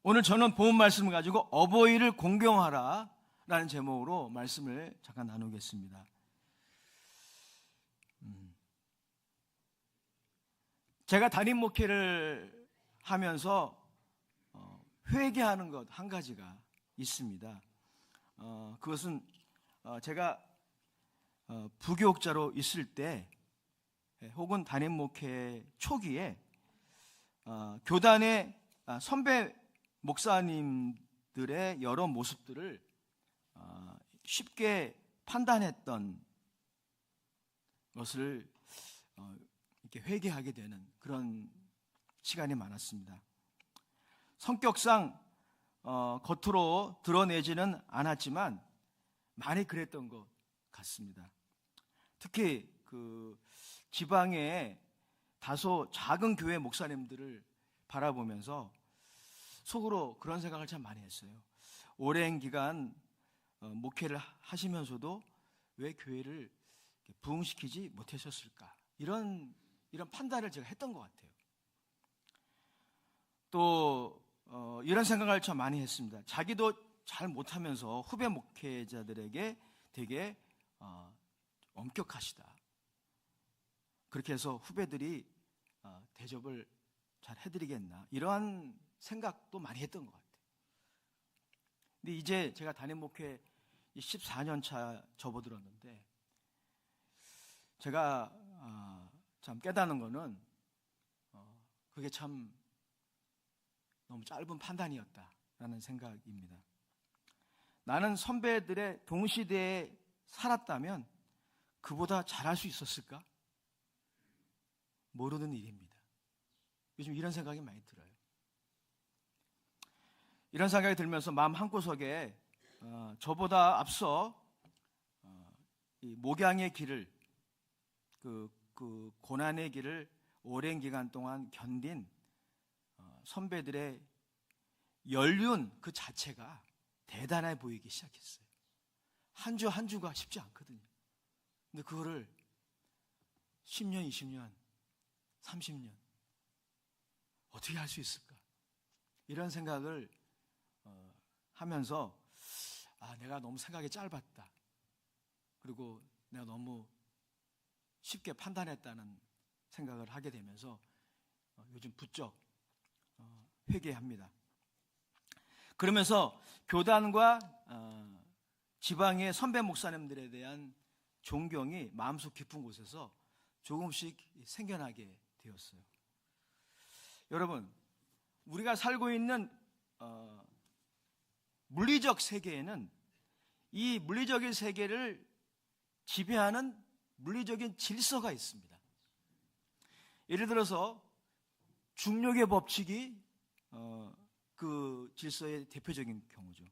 오늘 저는 본 말씀을 가지고 어버이를 공경하라 라는 제목으로 말씀을 잠깐 나누겠습니다. 제가 담임 목회를 하면서 회개하는 것 한 가지가 있습니다. 그것은 제가 부교육자로 있을 때 혹은 담임 목회 초기에 교단의 선배 목사님들의 여러 모습들을 쉽게 판단했던 것을 이렇게 회개하게 되는 그런 시간이 많았습니다. 성격상 겉으로 드러내지는 않았지만 많이 그랬던 것 같습니다. 특히 그 지방의 다소 작은 교회 목사님들을 바라보면서 속으로 그런 생각을 참 많이 했어요. 오랜 기간 목회를 하시면서도 왜 교회를 부흥시키지 못하셨을까? 이런 판단을 제가 했던 것 같아요. 또 이런 생각을 참 많이 했습니다. 자기도 잘 못하면서 후배 목회자들에게 되게 엄격하시다. 그렇게 해서 후배들이 대접을 잘 해드리겠나 이러한 생각도 많이 했던 것 같아요. 근데 이제 제가 담임 목회 14년 차 접어들었는데 제가 참 깨닫는 거는 그게 참 너무 짧은 판단이었다라는 생각입니다. 나는 선배들의 동시대에 살았다면 그보다 잘할 수 있었을까? 모르는 일입니다. 요즘 이런 생각이 많이 들어요. 이런 생각이 들면서 마음 한구석에 저보다 앞서 이 목양의 길을 그 고난의 길을 오랜 기간 동안 견딘 선배들의 연륜 그 자체가 대단해 보이기 시작했어요. 한 주 한 주가 쉽지 않거든요. 근데 그거를 10년, 20년, 30년 어떻게 할 수 있을까? 이런 생각을 하면서 내가 너무 생각이 짧았다. 그리고 내가 너무 쉽게 판단했다는 생각을 하게 되면서 요즘 부쩍 회개합니다. 그러면서 교단과 지방의 선배 목사님들에 대한 존경이 마음속 깊은 곳에서 조금씩 생겨나게 되었어요. 여러분, 우리가 살고 있는 물리적 세계에는 이 물리적인 세계를 지배하는 물리적인 질서가 있습니다. 예를 들어서 중력의 법칙이 그 질서의 대표적인 경우죠.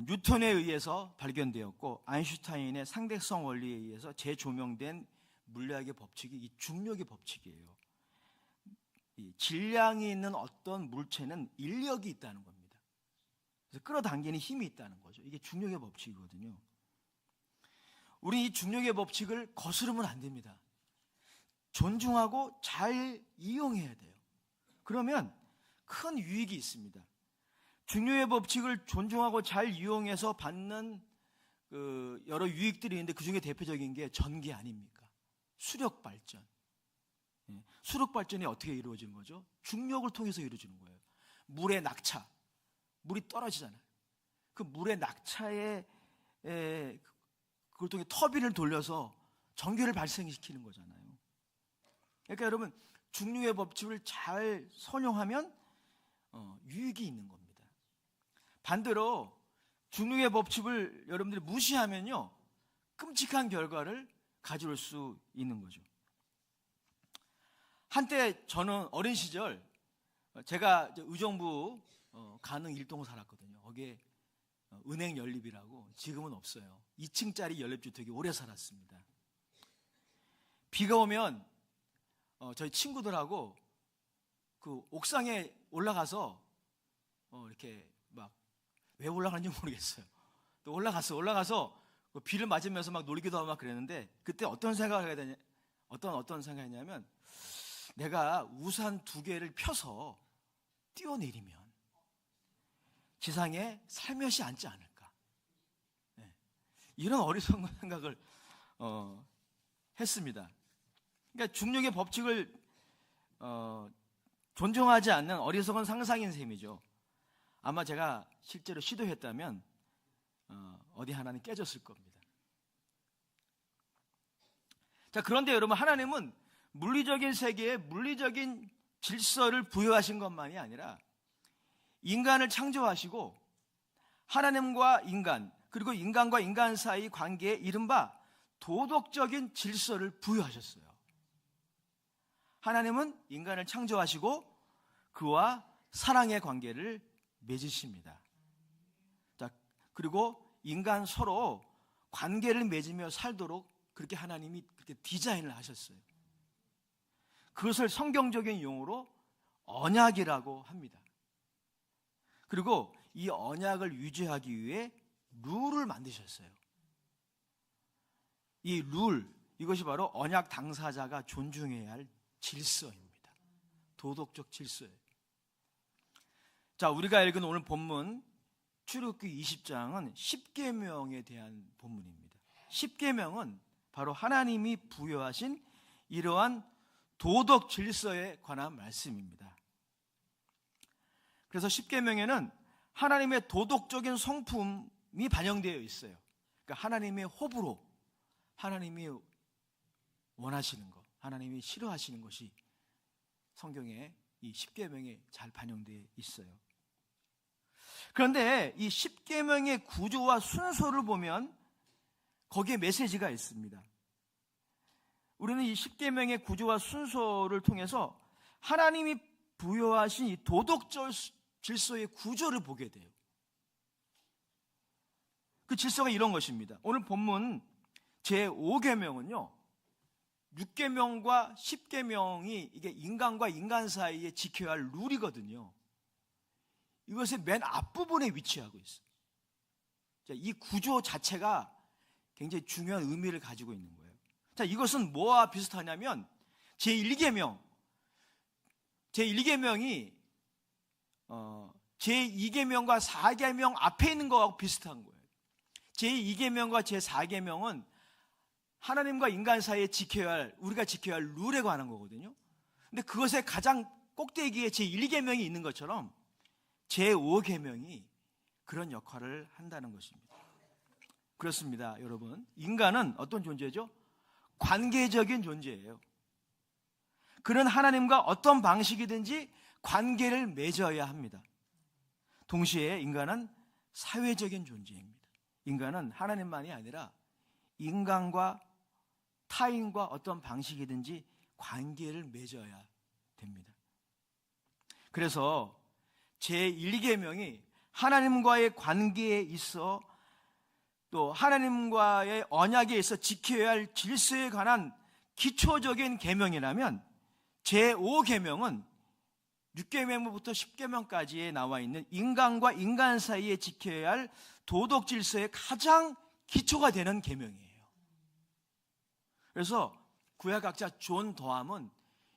뉴턴에 의해서 발견되었고 아인슈타인의 상대성 원리에 의해서 재조명된 물리학의 법칙이 이 중력의 법칙이에요. 이 질량이 있는 어떤 물체는 인력이 있다는 겁니다. 그래서 끌어당기는 힘이 있다는 거죠. 이게 중력의 법칙이거든요. 우리 이 중력의 법칙을 거스르면 안 됩니다. 존중하고 잘 이용해야 돼요. 그러면 큰 유익이 있습니다. 중력의 법칙을 존중하고 잘 이용해서 받는 그 여러 유익들이 있는데 그 중에 대표적인 게 전기 아닙니까? 수력 발전. 수력 발전이 어떻게 이루어지는 거죠? 중력을 통해서 이루어지는 거예요. 물의 낙차, 물이 떨어지잖아요. 그 물의 낙차에 그걸 통해 터빈을 돌려서 전기를 발생시키는 거잖아요. 그러니까 여러분, 중력의 법칙을 잘 선용하면 유익이 있는 겁니다. 반대로 중력의 법칙을 여러분들이 무시하면요, 끔찍한 결과를 가져올 수 있는 거죠. 한때 저는 어린 시절 제가 의정부 가능 일동 살았거든요. 거기에 은행 연립이라고 지금은 없어요. 2층짜리 연립주택에 오래 살았습니다. 비가 오면 저희 친구들하고 그 옥상에 올라가서 이렇게 막 왜 올라가는지 모르겠어요. 또 올라가서 비를 맞으면서 막 놀기도 하고 막 그랬는데 그때 어떤 생각을 하게 되냐, 어떤 생각했냐면 내가 우산 2개를 펴서 뛰어내리면 지상에 살며시 앉지 않을까. 이런 어리석은 생각을 했습니다. 그러니까 중력의 법칙을 존중하지 않는 어리석은 상상인 셈이죠. 아마 제가 실제로 시도했다면 어디 하나는 깨졌을 겁니다. 자, 그런데 여러분, 하나님은 물리적인 세계에 물리적인 질서를 부여하신 것만이 아니라 인간을 창조하시고 하나님과 인간, 그리고 인간과 인간 사이 관계에 이른바 도덕적인 질서를 부여하셨어요. 하나님은 인간을 창조하시고 그와 사랑의 관계를 맺으십니다. 자, 그리고 인간 서로 관계를 맺으며 살도록 그렇게 하나님이 그렇게 디자인을 하셨어요. 그것을 성경적인 용어로 언약이라고 합니다. 그리고 이 언약을 유지하기 위해 룰을 만드셨어요. 이 룰, 이것이 바로 언약 당사자가 존중해야 할 질서입니다. 도덕적 질서예요. 자, 우리가 읽은 오늘 본문 출애굽기 20장은 십계명에 대한 본문입니다. 십계명은 바로 하나님이 부여하신 이러한 도덕 질서에 관한 말씀입니다. 그래서 십계명에는 하나님의 도덕적인 성품이 반영되어 있어요. 그러니까 하나님의 호불호, 하나님이 원하시는 것, 하나님이 싫어하시는 것이 성경에 이 십계명에 잘 반영되어 있어요. 그런데 이 십계명의 구조와 순서를 보면 거기에 메시지가 있습니다. 우리는 이 십계명의 구조와 순서를 통해서 하나님이 부여하신 이 도덕적 질서의 구조를 보게 돼요. 그 질서가 이런 것입니다. 오늘 본문 제5계명은요, 6계명과 10계명이 이게 인간과 인간 사이에 지켜야 할 룰이거든요. 이것의 맨 앞부분에 위치하고 있어요. 이 구조 자체가 굉장히 중요한 의미를 가지고 있는 거예요. 자, 이것은 뭐와 비슷하냐면 제1계명, 제1계명이 제2계명과 4계명 앞에 있는 거하고 비슷한 거예요. 제2계명과 제4계명은 하나님과 인간 사이에 우리가 지켜야 할 룰에 관한 거거든요. 근데 그것의 가장 꼭대기에 제1계명이 있는 것처럼 제5계명이 그런 역할을 한다는 것입니다. 그렇습니다, 여러분. 인간은 어떤 존재죠? 관계적인 존재예요. 그는 하나님과 어떤 방식이든지 관계를 맺어야 합니다. 동시에 인간은 사회적인 존재입니다. 인간은 하나님만이 아니라 인간과 타인과 어떤 방식이든지 관계를 맺어야 됩니다. 그래서 제1계명이 하나님과의 관계에 있어 또 하나님과의 언약에 있어 지켜야 할 질서에 관한 기초적인 계명이라면 제5계명은 6계명부터 10계명까지에 나와 있는 인간과 인간 사이에 지켜야 할 도덕 질서의 가장 기초가 되는 계명이에요. 그래서 구약학자 존 더함은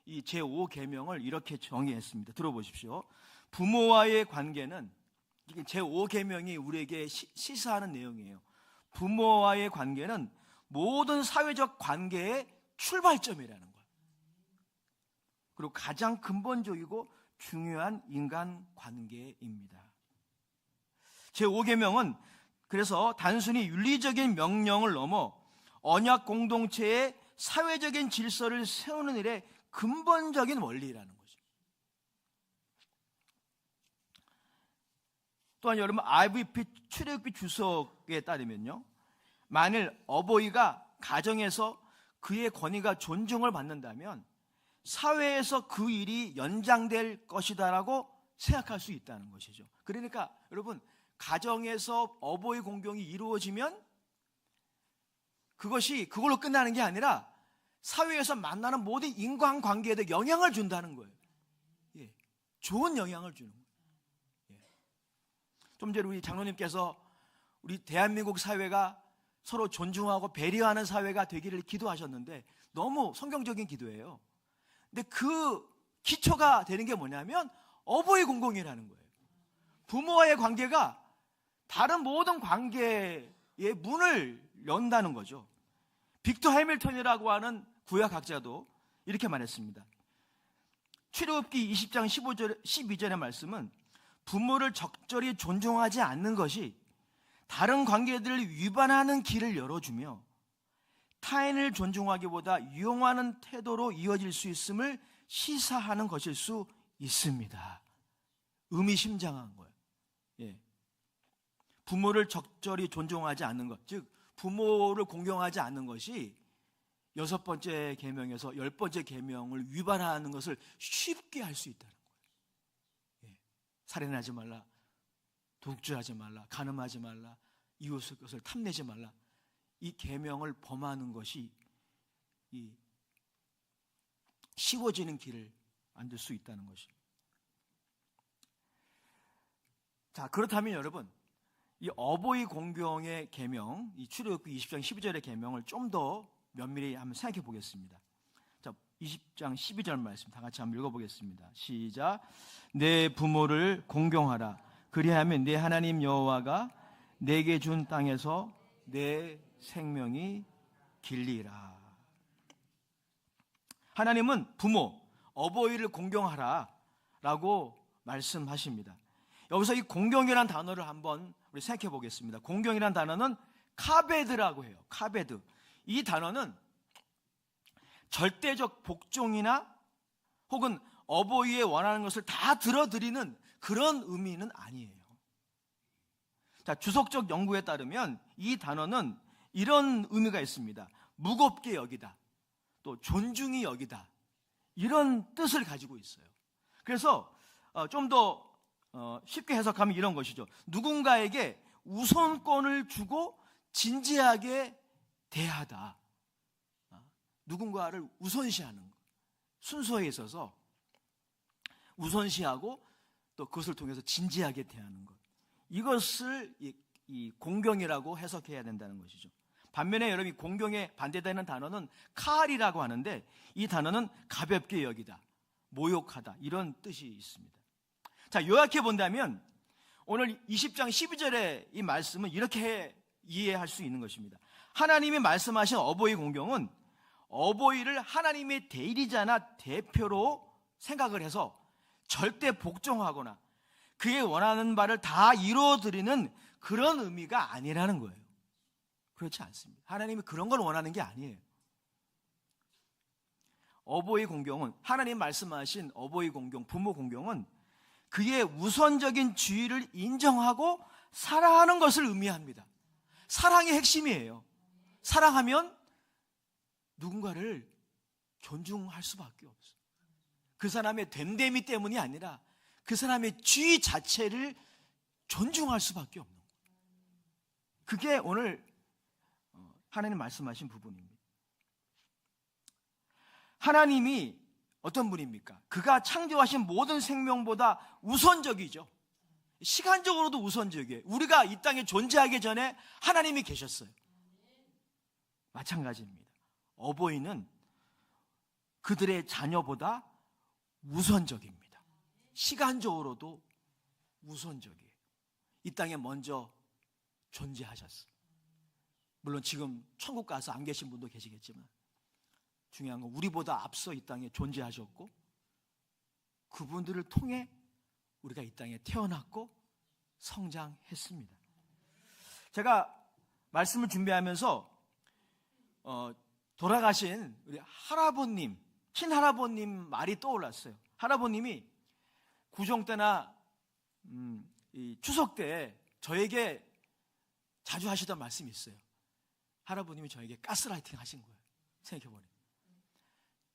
이 제5계명을 이렇게 정의했습니다. 들어보십시오. 부모와의 관계는, 이게 제5계명이 우리에게 시사하는 내용이에요. 부모와의 관계는 모든 사회적 관계의 출발점이라는 거예요. 그리고 가장 근본적이고 중요한 인간 관계입니다. 제5계명은 그래서 단순히 윤리적인 명령을 넘어 언약 공동체의 사회적인 질서를 세우는 일에 근본적인 원리라는 거죠. 또한 여러분, IVP 출애굽기 주석에 따르면요, 만일 어버이가 가정에서 그의 권위가 존중을 받는다면 사회에서 그 일이 연장될 것이다라고 생각할 수 있다는 것이죠. 그러니까 여러분, 가정에서 어버이 공경이 이루어지면 그걸로 끝나는 게 아니라 사회에서 만나는 모든 인간관계에도 영향을 준다는 거예요. 예, 좋은 영향을 주는 거예요. 예. 좀 전에 우리 장로님께서 우리 대한민국 사회가 서로 존중하고 배려하는 사회가 되기를 기도하셨는데 너무 성경적인 기도예요. 근데 그 기초가 되는 게 뭐냐면 어버이 공공이라는 거예요. 부모와의 관계가 다른 모든 관계의 문을 연다는 거죠. 빅터 해밀턴이라고 하는 구약학자도 이렇게 말했습니다. 출애굽기 20장 12절의 말씀은 부모를 적절히 존중하지 않는 것이 다른 관계들을 위반하는 길을 열어주며 타인을 존중하기보다 유용하는 태도로 이어질 수 있음을 시사하는 것일 수 있습니다. 의미심장한 거예요. 예. 부모를 적절히 존중하지 않는 것, 즉 부모를 공경하지 않는 것이 6번째 계명에서 10번째 계명을 위반하는 것을 쉽게 할 수 있다는 거예요. 예. 살인하지 말라, 독주하지 말라, 간음하지 말라, 이웃의 것을 탐내지 말라. 이 계명을 범하는 것이 이 쉬워지는 길을 만들 수 있다는 것입니다. 자, 그렇다면 여러분, 이 어버이 공경의 계명, 이 출애굽기 20장 12절의 계명을 좀 더 면밀히 한번 생각해 보겠습니다. 자, 20장 12절 말씀 다 같이 한번 읽어보겠습니다. 시작. 내 부모를 공경하라. 그리하면 내 하나님 여호와가 내게 준 땅에서 내 생명이 길리라. 하나님은 부모, 어버이를 공경하라 라고 말씀하십니다. 여기서 이 공경이라는 단어를 한번 우리 생각해 보겠습니다. 공경이라는 단어는 카베드라고 해요. 카베드. 이 단어는 절대적 복종이나 혹은 어버이의 원하는 것을 다 들어드리는 그런 의미는 아니에요. 자, 주석적 연구에 따르면 이 단어는 이런 의미가 있습니다. 무겁게 여기다, 또 존중히 여기다, 이런 뜻을 가지고 있어요. 그래서 좀 더 쉽게 해석하면 이런 것이죠. 누군가에게 우선권을 주고 진지하게 대하다. 누군가를 우선시하는 것. 순서에 있어서 우선시하고 또 그것을 통해서 진지하게 대하는 것. 이것을 이 공경이라고 해석해야 된다는 것이죠. 반면에 여러분이 공경에 반대되는 단어는 카알이라고 하는데 이 단어는 가볍게 여기다, 모욕하다 이런 뜻이 있습니다. 자, 요약해 본다면 오늘 20장 12절의 이 말씀은 이렇게 이해할 수 있는 것입니다. 하나님이 말씀하신 어버이 공경은 어버이를 하나님의 대리자나 대표로 생각을 해서 절대 복종하거나 그의 원하는 바를 다 이루어드리는 그런 의미가 아니라는 거예요. 그렇지 않습니다. 하나님이 그런 걸 원하는 게 아니에요. 어버이 공경은, 하나님 말씀하신 어버이 공경, 부모 공경은 그의 우선적인 지위를 인정하고 사랑하는 것을 의미합니다. 사랑의 핵심이에요. 사랑하면 누군가를 존중할 수밖에 없어요. 그 사람의 됨됨이 때문이 아니라 그 사람의 지위 자체를 존중할 수밖에 없는 거예요. 그게 오늘 하나님 말씀하신 부분입니다. 하나님이 어떤 분입니까? 그가 창조하신 모든 생명보다 우선적이죠. 시간적으로도 우선적이에요. 우리가 이 땅에 존재하기 전에 하나님이 계셨어요. 마찬가지입니다. 어버이는 그들의 자녀보다 우선적입니다. 시간적으로도 우선적이에요. 이 땅에 먼저 존재하셨어요. 물론 지금 천국 가서 안 계신 분도 계시겠지만 중요한 건 우리보다 앞서 이 땅에 존재하셨고 그분들을 통해 우리가 이 땅에 태어났고 성장했습니다. 제가 말씀을 준비하면서 돌아가신 우리 할아버님, 친할아버님 말이 떠올랐어요. 할아버님이 구정 때나 이 추석 때 저에게 자주 하시던 말씀이 있어요. 할아버님이 저에게 가스라이팅 하신 거예요. 생각해보니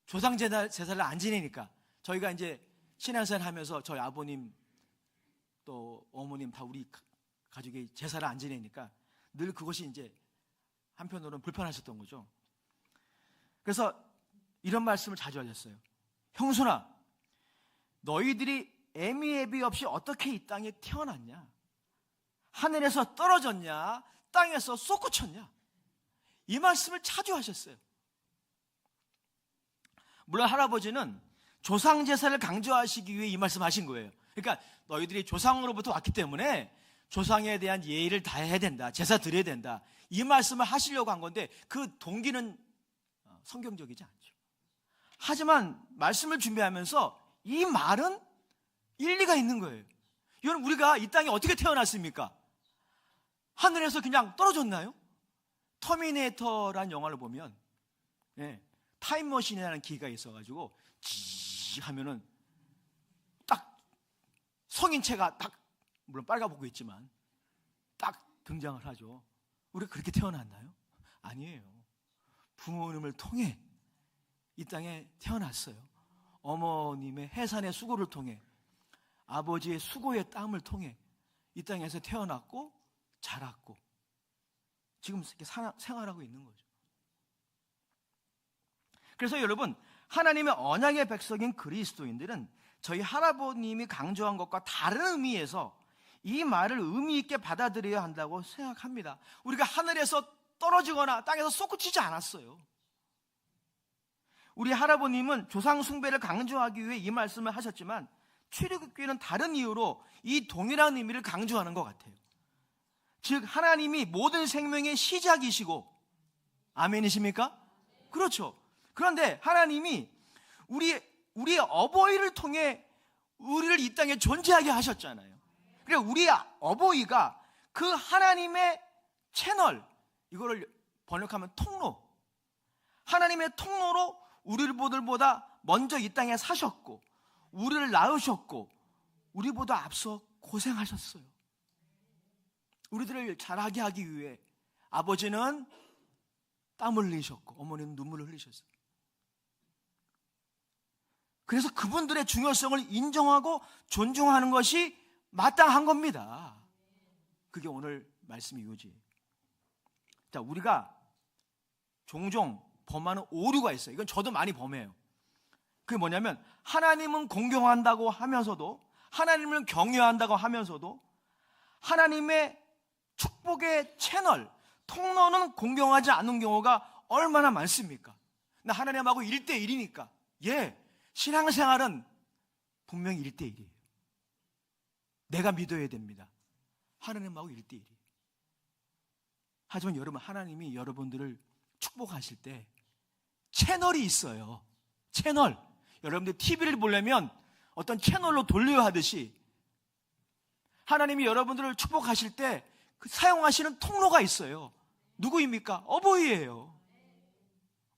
조상 제사를 안 지내니까 저희가 이제 신앙생활 하면서 저희 아버님 또 어머님 다 우리 가족이 제사를 안 지내니까 늘 그것이 이제 한편으로는 불편하셨던 거죠. 그래서 이런 말씀을 자주 하셨어요. 형수나, 너희들이 애미애비 없이 어떻게 이 땅에 태어났냐? 하늘에서 떨어졌냐? 땅에서 솟구쳤냐? 이 말씀을 자주 하셨어요. 물론 할아버지는 조상제사를 강조하시기 위해 이 말씀 하신 거예요. 그러니까 너희들이 조상으로부터 왔기 때문에 조상에 대한 예의를 다해야 된다, 제사 드려야 된다, 이 말씀을 하시려고 한 건데 그 동기는 성경적이지 않죠. 하지만 말씀을 준비하면서 이 말은 일리가 있는 거예요. 여러분, 우리가 이 땅에 어떻게 태어났습니까? 하늘에서 그냥 떨어졌나요? 터미네이터라는 영화를 보면 타임머신이라는 기계가 있어가지고 지 하면은 딱 성인체가 딱, 물론 빨가벗고 있지만 딱 등장을 하죠. 우리가 그렇게 태어났나요? 아니에요. 부모님을 통해 이 땅에 태어났어요. 어머님의 해산의 수고를 통해, 아버지의 수고의 땀을 통해 이 땅에서 태어났고 자랐고 지금 이렇게 생활하고 있는 거죠. 그래서 여러분, 하나님의 언약의 백성인 그리스도인들은 저희 할아버님이 강조한 것과 다른 의미에서 이 말을 의미 있게 받아들여야 한다고 생각합니다. 우리가 하늘에서 떨어지거나 땅에서 솟구치지 않았어요. 우리 할아버님은 조상 숭배를 강조하기 위해 이 말씀을 하셨지만 출애굽기는 다른 이유로 이 동일한 의미를 강조하는 것 같아요. 즉 하나님이 모든 생명의 시작이시고, 아멘이십니까? 그렇죠. 그런데 하나님이 우리의 어버이를 통해 우리를 이 땅에 존재하게 하셨잖아요. 그러니까 우리 어버이가 그 하나님의 채널, 이거를 번역하면 통로, 하나님의 통로로 우리보다 먼저 이 땅에 사셨고 우리를 낳으셨고 우리보다 앞서 고생하셨어요. 우리들을 자라게 하기 위해 아버지는 땀을 흘리셨고 어머니는 눈물을 흘리셨어요. 그래서 그분들의 중요성을 인정하고 존중하는 것이 마땅한 겁니다. 그게 오늘 말씀의 요지예요. 자, 우리가 종종 범하는 오류가 있어요. 이건 저도 많이 범해요. 그게 뭐냐면 하나님은 공경한다고 하면서도, 하나님을 경외한다고 하면서도 하나님의 축복의 채널, 통로는 공경하지 않는 경우가 얼마나 많습니까? 나 하나님하고 1대1이니까. 신앙생활은 분명히 1대1이에요. 내가 믿어야 됩니다. 하나님하고 1대1이에요. 하지만 여러분, 하나님이 여러분들을 축복하실 때 채널이 있어요. 채널. 여러분들 TV를 보려면 어떤 채널로 돌려야 하듯이 하나님이 여러분들을 축복하실 때 그 사용하시는 통로가 있어요. 누구입니까? 어버이예요.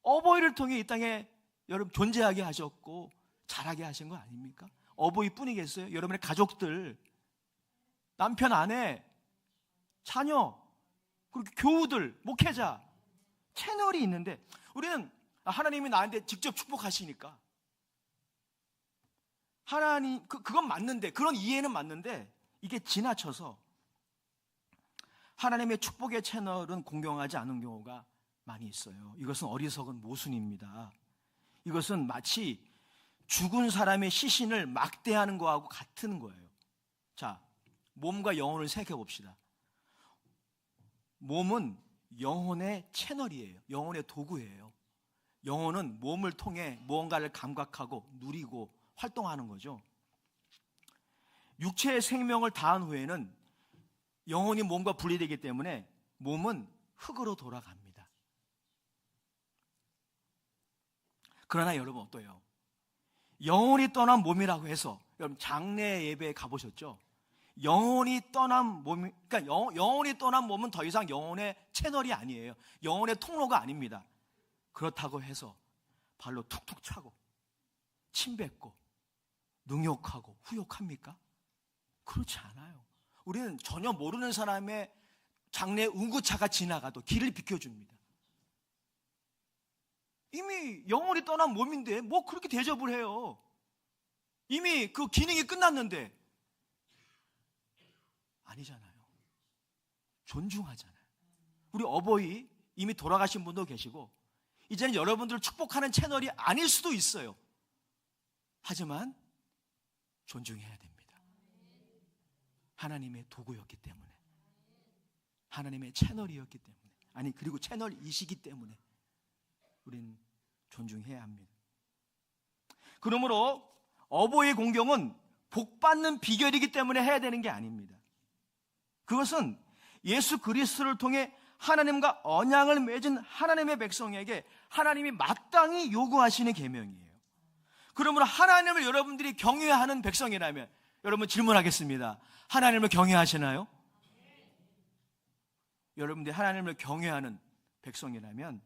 어버이를 통해 이 땅에 여러분 존재하게 하셨고 자라게 하신 거 아닙니까? 어버이뿐이겠어요? 여러분의 가족들, 남편, 아내, 자녀, 그리고 교우들, 목회자, 채널이 있는데 우리는 하나님이 나한테 직접 축복하시니까 하나님, 그건 맞는데, 그런 이해는 맞는데 이게 지나쳐서 하나님의 축복의 채널은 공경하지 않은 경우가 많이 있어요. 이것은 어리석은 모순입니다. 이것은 마치 죽은 사람의 시신을 막대하는 거하고 같은 거예요. 자, 몸과 영혼을 생각해 봅시다. 몸은 영혼의 채널이에요. 영혼의 도구예요. 영혼은 몸을 통해 무언가를 감각하고 누리고 활동하는 거죠. 육체의 생명을 다한 후에는 영혼이 몸과 분리되기 때문에 몸은 흙으로 돌아갑니다. 그러나 여러분 어때요? 영혼이 떠난 몸이라고 해서, 여러분 장례 예배에 가보셨죠? 영혼이 떠난 몸, 그러니까 영혼이 떠난 몸은 더 이상 영혼의 채널이 아니에요. 영혼의 통로가 아닙니다. 그렇다고 해서 발로 툭툭 차고 침 뱉고 능욕하고 후욕합니까? 그렇지 않아요. 우리는 전혀 모르는 사람의 장례 운구차가 지나가도 길을 비켜줍니다. 이미 영혼이 떠난 몸인데 뭐 그렇게 대접을 해요. 이미 그 기능이 끝났는데. 아니잖아요. 존중하잖아요. 우리 어버이 이미 돌아가신 분도 계시고 이제는 여러분들을 축복하는 채널이 아닐 수도 있어요. 하지만 존중해야 됩니다. 하나님의 도구였기 때문에, 하나님의 채널이었기 때문에, 아니 그리고 채널이시기 때문에 우리는 존중해야 합니다. 그러므로 어버이의 공경은 복 받는 비결이기 때문에 해야 되는 게 아닙니다. 그것은 예수 그리스도를 통해 하나님과 언약을 맺은 하나님의 백성에게 하나님이 마땅히 요구하시는 계명이에요. 그러므로 하나님을 여러분들이 경외하는 백성이라면, 여러분 질문하겠습니다. 하나님을 경외하시나요? 여러분들이 하나님을 경외하는 백성이라면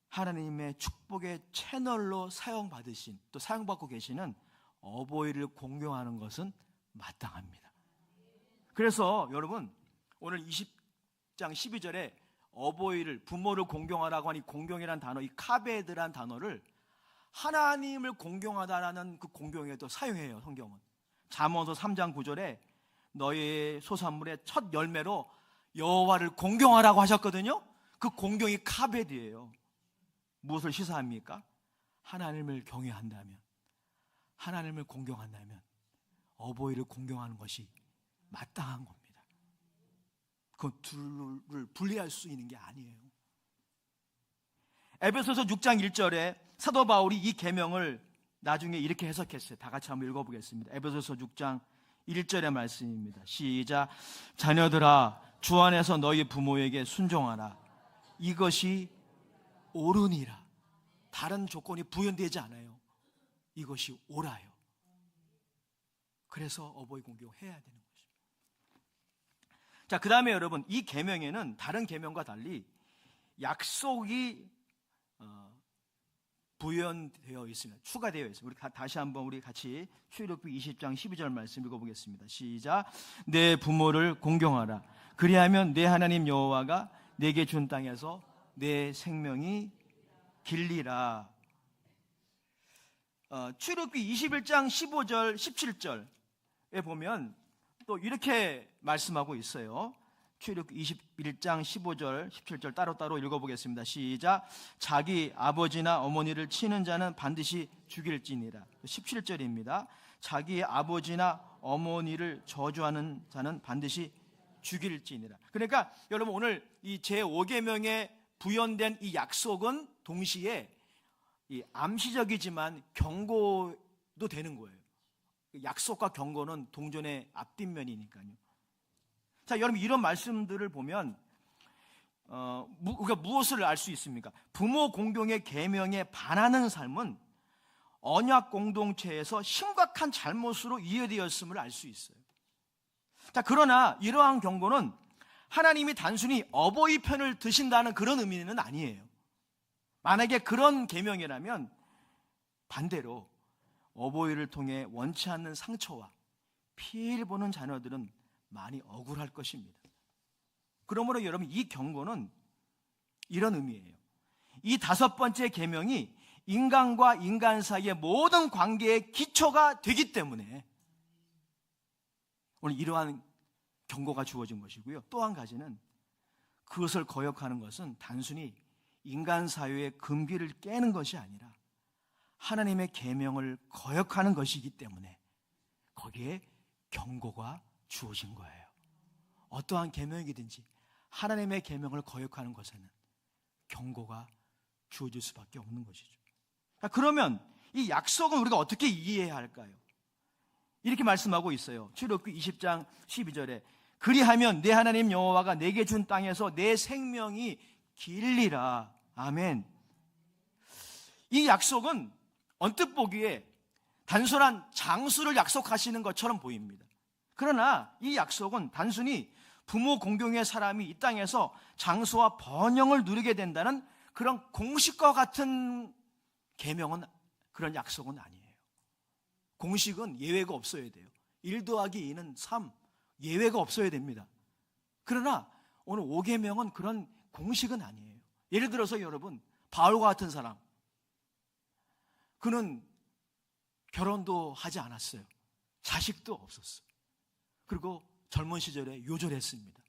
하나님의 축복의 채널로 사용받으신, 또 사용받고 계시는 어버이를 공경하는 것은 마땅합니다. 그래서 여러분, 오늘 20장 12절에 어버이를, 부모를 공경하라고 하니 공경이라는 단어, 이 카베드라는 단어를 하나님을 공경하다라는 그 공경에도 사용해요. 성경은 잠언서 3장 9절에 너의 소산물의 첫 열매로 여호와를 공경하라고 하셨거든요. 그 공경이 카베드예요. 무엇을 시사합니까? 하나님을 경외한다면, 하나님을 공경한다면 어버이를 공경하는 것이 마땅한 겁니다. 그 둘을 분리할 수 있는 게 아니에요. 에베소서 6장 1절에 사도 바울이 이 계명을 나중에 이렇게 해석했어요. 다 같이 한번 읽어보겠습니다. 에베소서 6장 1절의 말씀입니다. 시작. 자녀들아, 주 안에서 너희 부모에게 순종하라. 이것이 옳으니라. 다른 조건이 부연되지 않아요. 이것이 옳아요. 그래서 어버이 공경해야 되는 거죠. 자, 그 다음에 여러분, 이 계명에는 다른 계명과 달리 약속이 부연되어 있습니다. 추가되어 있습니다. 다시 한번 우리 같이 출애굽기 20장 12절 말씀 읽어보겠습니다. 시작. 내 부모를 공경하라. 그리하면 내 하나님 여호와가 내게 준 땅에서 내 생명이 길리라. 출애굽기 21장 15절 17절에 보면 또 이렇게 말씀하고 있어요. 출애굽기 21장 15절 17절 따로따로 읽어보겠습니다. 시작. 자기 아버지나 어머니를 치는 자는 반드시 죽일지니라. 17절입니다. 자기 아버지나 어머니를 저주하는 자는 반드시 죽일지니라. 그러니까 여러분, 오늘 이 제5계명에 부연된 이 약속은 동시에 이 암시적이지만 경고도 되는 거예요. 약속과 경고는 동전의 앞뒷면이니까요. 자, 여러분, 이런 말씀들을 보면 우리가 무엇을 알 수 있습니까? 부모 공경의 계명에 반하는 삶은 언약 공동체에서 심각한 잘못으로 이해되었음을 알 수 있어요. 자, 그러나 이러한 경고는 하나님이 단순히 어버이 편을 드신다는 그런 의미는 아니에요. 만약에 그런 계명이라면 반대로 어버이를 통해 원치 않는 상처와 피해를 보는 자녀들은 많이 억울할 것입니다. 그러므로 여러분, 이 경고는 이런 의미예요. 이 5번째 계명이 인간과 인간 사이의 모든 관계의 기초가 되기 때문에 오늘 이러한 경고가 주어진 것이고요. 또 한 가지는 그것을 거역하는 것은 단순히 인간 사회의 금기를 깨는 것이 아니라 하나님의 계명을 거역하는 것이기 때문에 거기에 경고가 주어진 거예요. 어떠한 계명이든지 하나님의 계명을 거역하는 것에는 경고가 주어질 수밖에 없는 것이죠. 그러면 이 약속은 우리가 어떻게 이해해야 할까요? 이렇게 말씀하고 있어요. 출애굽기 20장 12절에 그리하면 내 하나님 여호와가 내게 준 땅에서 내 생명이 길리라. 아멘. 이 약속은 언뜻 보기에 단순한 장수를 약속하시는 것처럼 보입니다. 그러나 이 약속은 단순히 부모 공경의 사람이 이 땅에서 장수와 번영을 누리게 된다는 그런 공식과 같은 계명은, 그런 약속은 아니에요. 공식은 예외가 없어야 돼요. 1 더하기 2는 3, 예외가 없어야 됩니다. 그러나 오늘 5계명은 그런 공식은 아니에요. 예를 들어서 여러분, 바울과 같은 사람, 그는 결혼도 하지 않았어요. 자식도 없었어요. 그리고 젊은 시절에 요절했습니다.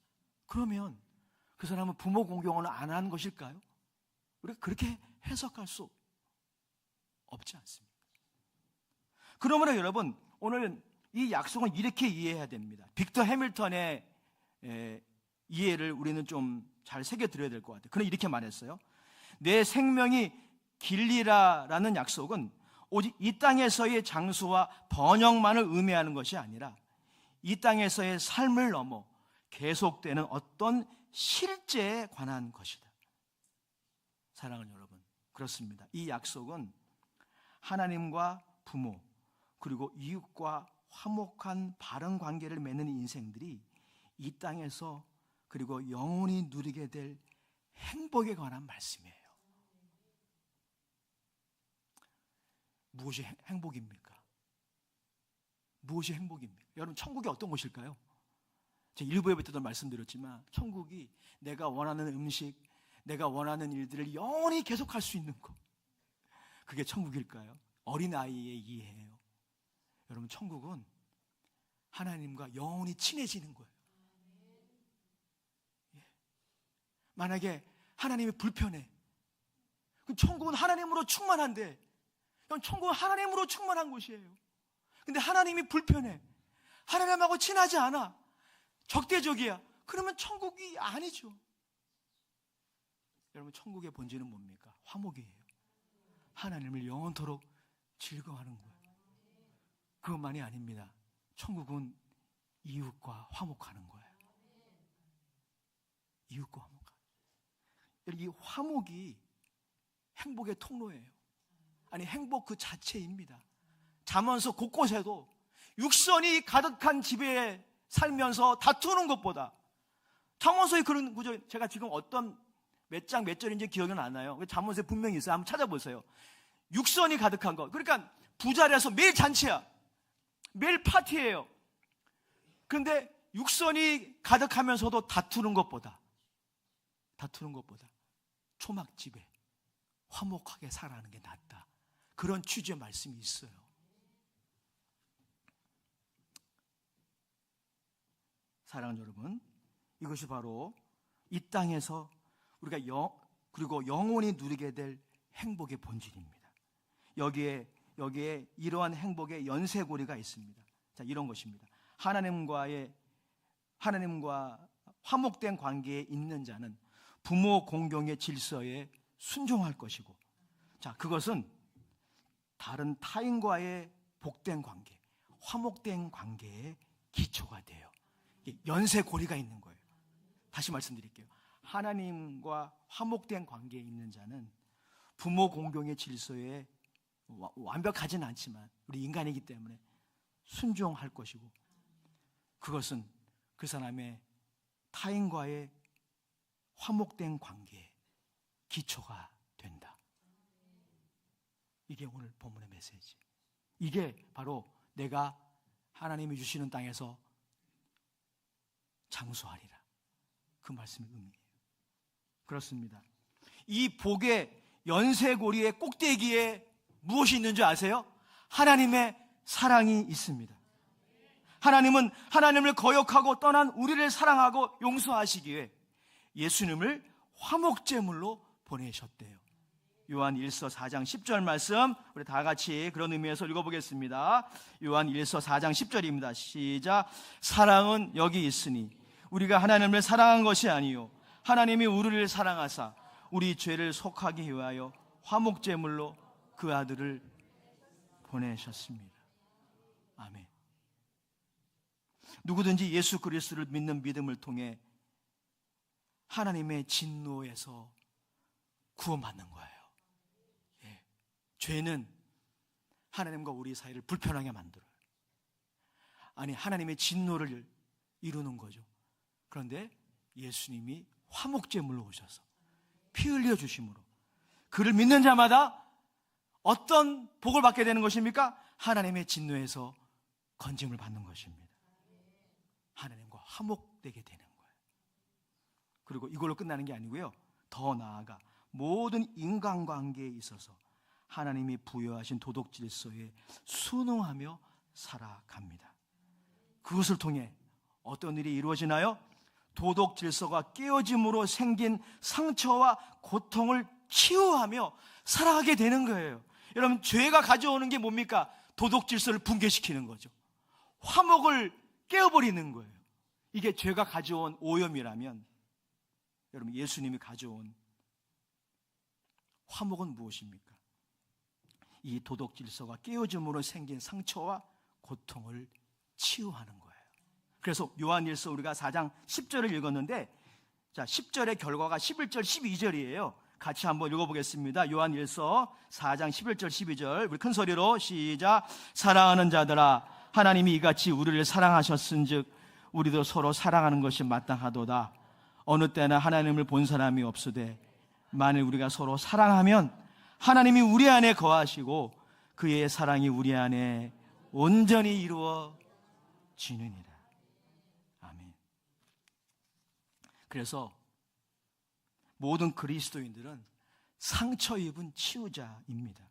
그러면 그 사람은 부모 공경을 안 한 것일까요? 우리가 그렇게 해석할 수 없지 않습니까? 그러므로 여러분, 오늘 이 약속은 이렇게 이해해야 됩니다. 빅터 해밀턴의 이해를 우리는 좀 잘 새겨드려야 될 것 같아요. 그는 이렇게 말했어요. 내 생명이 길리라라는 약속은 오직 이 땅에서의 장수와 번영만을 의미하는 것이 아니라 이 땅에서의 삶을 넘어 계속되는 어떤 실제에 관한 것이다. 사랑하는 여러분, 그렇습니다. 이 약속은 하나님과 부모 그리고 이웃과 화목한 바른 관계를 맺는 인생들이 이 땅에서 그리고 영원히 누리게 될 행복에 관한 말씀이에요. 무엇이 행복입니까? 무엇이 행복입니까? 여러분, 천국이 어떤 곳일까요? 제가 일부 예배 때도 말씀드렸지만 천국이 내가 원하는 음식, 내가 원하는 일들을 영원히 계속할 수 있는 곳, 그게 천국일까요? 어린아이의 이해예요. 여러분, 천국은 하나님과 영원히 친해지는 거예요. 만약에 하나님이 불편해, 그럼 천국은 하나님으로 충만한데, 천국은 하나님으로 충만한 곳이에요. 근데 하나님이 불편해, 하나님하고 친하지 않아, 적대적이야, 그러면 천국이 아니죠. 여러분, 천국의 본질은 뭡니까? 화목이에요. 하나님을 영원토록 즐거워하는 거예요. 그것만이 아닙니다. 천국은 이웃과 화목하는 거예요. 이웃과 화목하는 거예요. 이 화목이 행복의 통로예요. 아니, 행복 그 자체입니다. 잠언서 곳곳에도 육선이 가득한 집에 살면서 다투는 것보다, 잠언서에 그런 구절, 제가 지금 어떤 몇 장 몇 절인지 기억은 안 나요. 잠언서에 분명히 있어요. 한번 찾아보세요. 육선이 가득한 것, 그러니까 부자리에서 매일 잔치야, 매일 파티예요. 그런데 육선이 가득하면서도 다투는 것보다 초막집에 화목하게 살아가는 게 낫다, 그런 취지의 말씀이 있어요. 사랑하는 여러분, 이것이 바로 이 땅에서 우리가 그리고 영원히 누리게 될 행복의 본질입니다. 여기에 이러한 행복의 연쇄고리가 있습니다. 자, 이런 것입니다. 하나님과 화목된 관계에 있는 자는 부모 공경의 질서에 순종할 것이고, 자, 그것은 다른 타인과의 복된 관계, 화목된 관계의 기초가 돼요. 연쇄고리가 있는 거예요. 다시 말씀드릴게요. 하나님과 화목된 관계에 있는 자는 부모 공경의 질서에 완벽하진 않지만 우리 인간이기 때문에 순종할 것이고, 그것은 그 사람의 타인과의 화목된 관계의 기초가 된다. 이게 오늘 본문의 메시지. 이게 바로 내가 하나님이 주시는 땅에서 장수하리라, 그 말씀의 의미예요. 그렇습니다. 이 복의 연쇄고리의 꼭대기에 무엇이 있는 줄 아세요? 하나님의 사랑이 있습니다. 하나님은 하나님을 거역하고 떠난 우리를 사랑하고 용서하시기에 예수님을 화목제물로 보내셨대요. 요한 1서 4장 10절 말씀, 우리 다 같이 그런 의미에서 읽어보겠습니다. 요한 1서 4장 10절입니다. 시작. 사랑은 여기 있으니 우리가 하나님을 사랑한 것이 아니요 하나님이 우리를 사랑하사 우리 죄를 속하기 위하여 화목제물로 그 아들을 보내셨습니다. 아멘. 누구든지 예수 그리스도를 믿는 믿음을 통해 하나님의 진노에서 구원받는 거예요. 예. 죄는 하나님과 우리 사이를 불편하게 만들어요. 아니, 하나님의 진노를 이루는 거죠. 그런데 예수님이 화목제물로 오셔서 피 흘려 주심으로 그를 믿는 자마다 어떤 복을 받게 되는 것입니까? 하나님의 진노에서 건짐을 받는 것입니다. 하나님과 화목되게 되는 거예요. 그리고 이걸로 끝나는 게 아니고요, 더 나아가 모든 인간관계에 있어서 하나님이 부여하신 도덕 질서에 순응하며 살아갑니다. 그것을 통해 어떤 일이 이루어지나요? 도덕 질서가 깨어짐으로 생긴 상처와 고통을 치유하며 살아가게 되는 거예요. 여러분, 죄가 가져오는 게 뭡니까? 도덕 질서를 붕괴시키는 거죠. 화목을 깨어버리는 거예요. 이게 죄가 가져온 오염이라면, 여러분, 예수님이 가져온 화목은 무엇입니까? 이 도덕 질서가 깨어짐으로 생긴 상처와 고통을 치유하는 거예요. 그래서 요한일서 우리가 4장 10절을 읽었는데, 자, 10절의 결과가 11절, 12절이에요. 같이 한번 읽어보겠습니다. 요한일서 4장 11절, 12절 우리 큰 소리로 시작. 사랑하는 자들아, 하나님이 이같이 우리를 사랑하셨은즉 우리도 서로 사랑하는 것이 마땅하도다. 어느 때나 하나님을 본 사람이 없으되 만일 우리가 서로 사랑하면 하나님이 우리 안에 거하시고 그의 사랑이 우리 안에 온전히 이루어지느니라. 아멘. 그래서 모든 그리스도인들은 상처 입은 치유자입니다.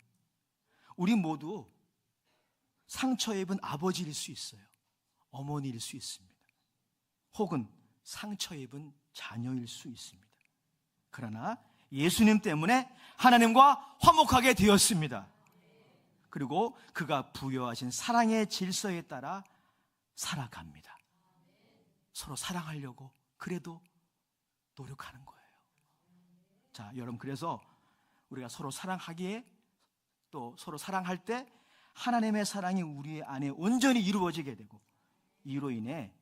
우리 모두 상처 입은 아버지일 수 있어요. 어머니일 수 있습니다. 혹은 상처 입은 자녀일 수 있습니다. 그러나 예수님 때문에 하나님과 화목하게 되었습니다. 그리고 그가 부여하신 사랑의 질서에 따라 살아갑니다. 서로 사랑하려고 그래도 노력하는 거예요. 자, 여러분, 그래서 우리가 서로 사랑하기에, 또 서로 사랑할 때 하나님의 사랑이 우리 안에 온전히 이루어지게 되고, 이로 인해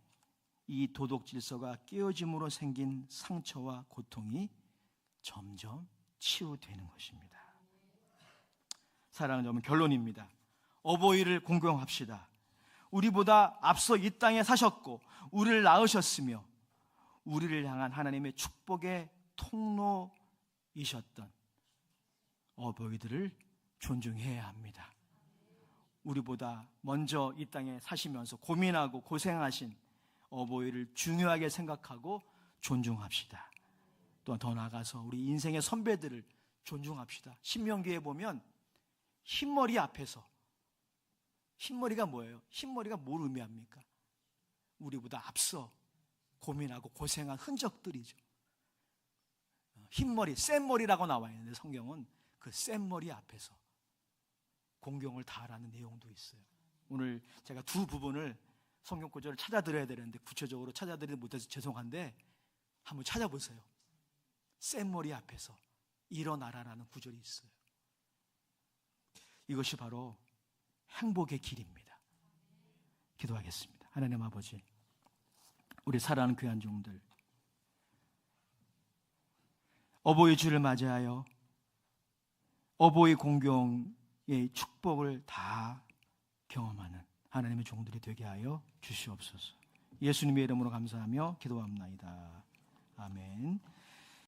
이 도덕 질서가 깨어짐으로 생긴 상처와 고통이 점점 치유되는 것입니다. 사랑하는 여러분, 결론입니다. 어버이를 공경합시다. 우리보다 앞서 이 땅에 사셨고 우리를 낳으셨으며 우리를 향한 하나님의 축복의 통로이셨던 어버이들을 존중해야 합니다. 우리보다 먼저 이 땅에 사시면서 고민하고 고생하신 어버이를 중요하게 생각하고 존중합시다. 또한 더 나아가서 우리 인생의 선배들을 존중합시다. 신명기에 보면 흰머리 앞에서, 흰머리가 뭐예요? 흰머리가 뭘 의미합니까? 우리보다 앞서 고민하고 고생한 흔적들이죠. 흰머리, 센 머리라고 나와 있는데 성경은 그 센 머리 앞에서 공경을 다하라는 내용도 있어요. 오늘 제가 두 부분을 성경 구절을 찾아드려야 되는데 구체적으로 찾아드리지 못해서 죄송한데 한번 찾아보세요. 센 머리 앞에서 일어나라라는 구절이 있어요. 이것이 바로 행복의 길입니다. 기도하겠습니다. 하나님 아버지, 우리 사랑하는 귀한 종들, 어버이 주를 맞이하여 어버이 공경의 축복을 다 경험하는 하나님의 종들이 되게 하여 주시옵소서. 예수님의 이름으로 감사하며 기도합나이다. 아멘.